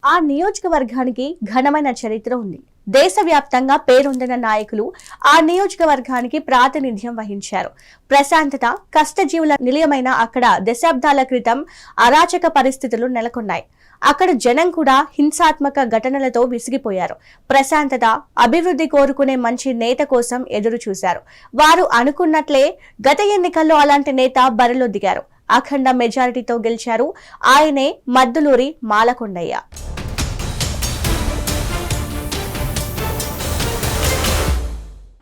ఆ నియోజకవర్గానికి ఘనమైన చరిత్ర ఉంది. దేశవ్యాప్తంగా పేరొందిన నాయకులు ఆ నియోజకవర్గానికి ప్రాతినిధ్యం వహించారు. ప్రశాంతత, కష్టజీవుల నిలయమైన అక్కడ దశాబ్దాల క్రితం అరాచక పరిస్థితులు నెలకొన్నాయి. అక్కడ జనం కూడా హింసాత్మక ఘటనలతో విసిగిపోయారు. ప్రశాంతత, అభివృద్ధి కోరుకునే మంచి నేత కోసం ఎదురు చూశారు. వారు అనుకున్నట్లే గత ఎన్నికల్లో అలాంటి నేత బరిలో దిగారు. అఖండ మెజారిటీతో గెలిచారు. ఆయనే మద్దులూరి మాలకొండయ్య.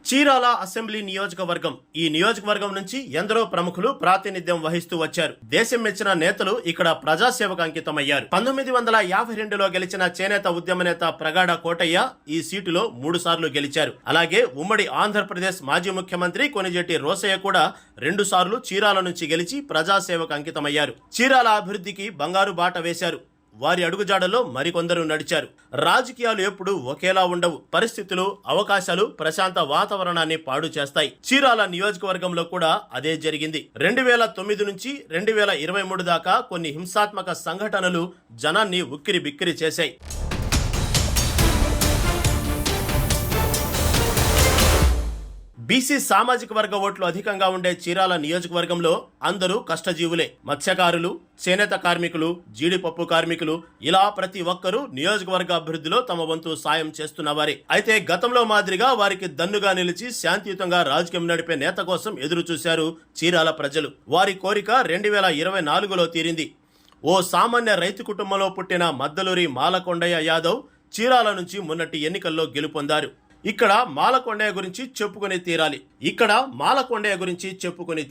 చీరాల అసెంబ్లీ నియోజకవర్గం. ఈ నియోజకవర్గం నుంచి ఎందరో ప్రముఖులు ప్రాతినిధ్యం వహిస్తూ వచ్చారు. దేశం మెచ్చిన నేతలు ఇక్కడ ప్రజాసేవకు అంకితమయ్యారు. 1952లో గెలిచిన చేనేత ఉద్యమ నేత ప్రగాఢ కోటయ్య ఈ సీటులో 3 సార్లు గెలిచారు. అలాగే ఉమ్మడి ఆంధ్రప్రదేశ్ మాజీ ముఖ్యమంత్రి కొణిజేటి రోసయ్య కూడా 2 సార్లు చీరాల నుంచి గెలిచి ప్రజాసేవకు అంకితమయ్యారు. చీరాల అభివృద్ధికి బంగారు బాట వేశారు. వారి అడుగుజాడలో మరికొందరు నడిచారు. రాజకీయాలు ఎప్పుడు ఒకేలా ఉండవు. పరిస్థితులు, అవకాశాలు ప్రశాంత వాతావరణాన్ని పాడు చేస్తాయి. చీరాల నియోజకవర్గంలో కూడా అదే జరిగింది. 2009 నుంచి 2023 దాకా కొన్ని హింసాత్మక సంఘటనలు జనాన్ని ఉక్కిరి బిక్కిరి చేశాయి. బీసీ సామాజిక వర్గ ఓట్లు అధికంగా ఉండే చీరాల నియోజకవర్గంలో అందరూ కష్టజీవులే. మత్స్యకారులు, చేనేత కార్మికులు, జీడిపప్పు కార్మికులు, ఇలా ప్రతి ఒక్కరూ నియోజకవర్గ అభివృద్ధిలో తమ వంతు సాయం చేస్తున్నవారే. అయితే గతంలో మాదిరిగా వారికి దన్నుగా నిలిచి శాంతియుతంగా రాజకీయం నడిపే నేత కోసం ఎదురు చూశారు చీరాల ప్రజలు. వారి కోరిక 2024లో తీరింది. ఓ సామాన్య రైతు కుటుంబంలో పుట్టిన మద్దలూరి మాలకొండయ్య యాదవ్ చీరాల నుంచి మొన్నటి ఎన్నికల్లో గెలుపొందారు. ఇక్కడ మాలకొండయ్య గురించి చెప్పుకొని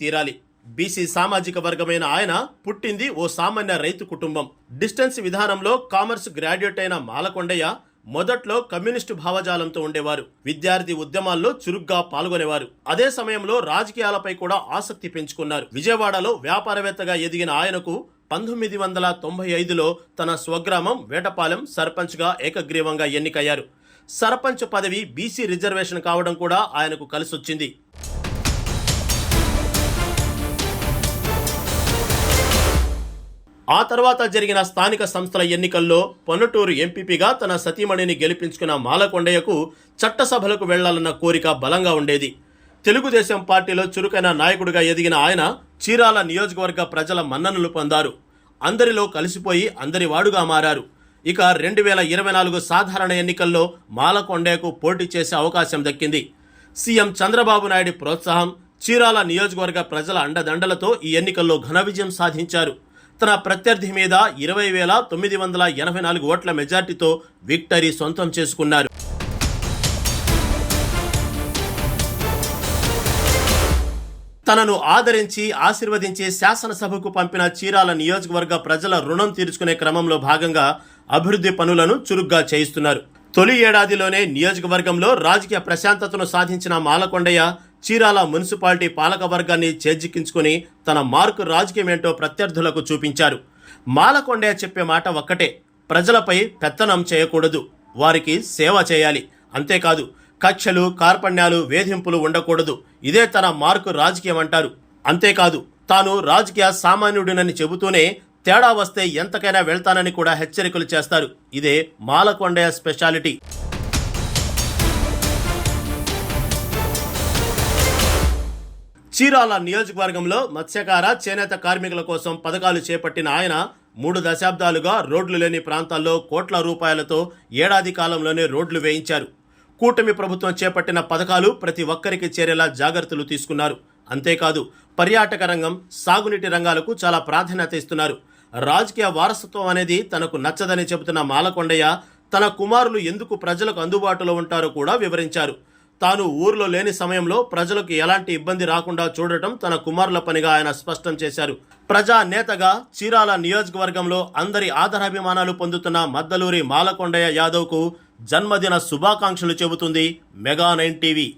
తీరాలి. బీసీ సామాజిక వర్గమైన ఆయన పుట్టింది ఓ సామాన్య రైతు కుటుంబం. డిస్టెన్స్ విధానంలో కామర్స్ గ్రాడ్యుయేట్ అయిన మాలకొండయ్య మొదట్లో కమ్యూనిస్టు భావజాలంతో ఉండేవారు. విద్యార్థి ఉద్యమాల్లో చురుగ్గా పాల్గొనేవారు. అదే సమయంలో రాజకీయాలపై కూడా ఆసక్తి పెంచుకున్నారు. విజయవాడలో వ్యాపారవేత్తగా ఎదిగిన ఆయనకు 1995లో తన స్వగ్రామం వేటపాలెం సర్పంచ్గా ఏకగ్రీవంగా ఎన్నికయ్యారు. సర్పంచ్ పదవి బీసీ రిజర్వేషన్ కావడం కూడా ఆయనకు కలిసొచ్చింది. ఆ తర్వాత జరిగిన స్థానిక సంస్థల ఎన్నికల్లో పొన్నటూరు ఎంపీపీగా తన సతీమణిని గెలిపించుకున్న మాలకొండయ్యకు చట్టసభలకు వెళ్లాలన్న కోరిక బలంగా ఉండేది. తెలుగుదేశం పార్టీలో చురుకైన నాయకుడిగా ఎదిగిన ఆయన చీరాల నియోజకవర్గ ప్రజల మన్ననలు పొందారు. అందరిలో కలిసిపోయి అందరివాడుగా మారారు. ఇక 2024 సాధారణ ఎన్నికల్లో మాలకొండయ్యకు పోటీ చేసే అవకాశం దక్కింది. సీఎం చంద్రబాబు నాయుడు ప్రోత్సాహం, చీరాల నియోజకవర్గ ప్రజల అండదండలతో ఈ ఎన్నికల్లో ఘన విజయం సాధించారు. తన ప్రత్యర్థి మీద 20,984 ఓట్ల మెజార్టీతో విక్టరీ సొంతం చేసుకున్నారు. తనను ఆదరించి ఆశీర్వదించి శాసనసభకు పంపిన చీరాల నియోజకవర్గ ప్రజల రుణం తీర్చుకునే క్రమంలో భాగంగా అభివృద్ధి పనులను చురుగ్గా చేయిస్తున్నారు. తొలి ఏడాదిలోనే నియోజకవర్గంలో రాజకీయ ప్రశాంతతను సాధించిన మాలకొండయ్య చీరాల మున్సిపాలిటీ పాలక వర్గాన్ని చేజిక్కించుకుని తన మార్కు రాజకీయమేంటో ప్రత్యర్థులకు చూపించారు. మాలకొండయ్య చెప్పే మాట ఒక్కటే: ప్రజలపై పెత్తనం చేయకూడదు, వారికి సేవ చేయాలి. అంతేకాదు, కక్షలు, కార్పణ్యాలు, వేధింపులు ఉండకూడదు. ఇదే తన మార్కు రాజకీయం అంటారు. అంతేకాదు, తాను రాజకీయ సామాన్యుడినని చెబుతూనే తేడా వస్తే ఎంతకైనా వెళ్తానని కూడా హెచ్చరికలు చేస్తారు. ఇదే మాలకొండయ్య స్పెషాలిటీ. చీరాల నియోజకవర్గంలో మత్స్యకార, చేనేత కార్మికుల కోసం పథకాలు చేపట్టిన ఆయన 3 దశాబ్దాలుగా రోడ్లు లేని ప్రాంతాల్లో కోట్ల రూపాయలతో ఏడాది కాలంలోనే రోడ్లు వేయించారు. కూటమి ప్రభుత్వం చేపట్టిన పథకాలు ప్రతి ఒక్కరికి చేరేలా జాగ్రత్తలు తీసుకున్నారు. అంతేకాదు, పర్యాటక రంగం, సాగునీటి రంగాలకు చాలా ప్రాధాన్యత ఇస్తున్నారు. రాజకీయ వారసత్వం అనేది తనకు నచ్చదని చెబుతున్న మాలకొండయ్య తన కుమారులు ఎందుకు ప్రజలకు అందుబాటులో ఉంటారో కూడా వివరించారు. తాను ఊర్లో లేని సమయంలో ప్రజలకు ఎలాంటి ఇబ్బంది రాకుండా చూడటం తన కుమారుల పనిగా ఆయన స్పష్టం చేశారు. ప్రజా నేతగా చీరాల నియోజకవర్గంలో అందరి ఆదరాభిమానాలు పొందుతున్న మద్దలూరి మాలకొండయ్య యాదవ్కు జన్మదిన శుభాకాంక్షలు చెబుతుంది మెగా 9 టీవీ.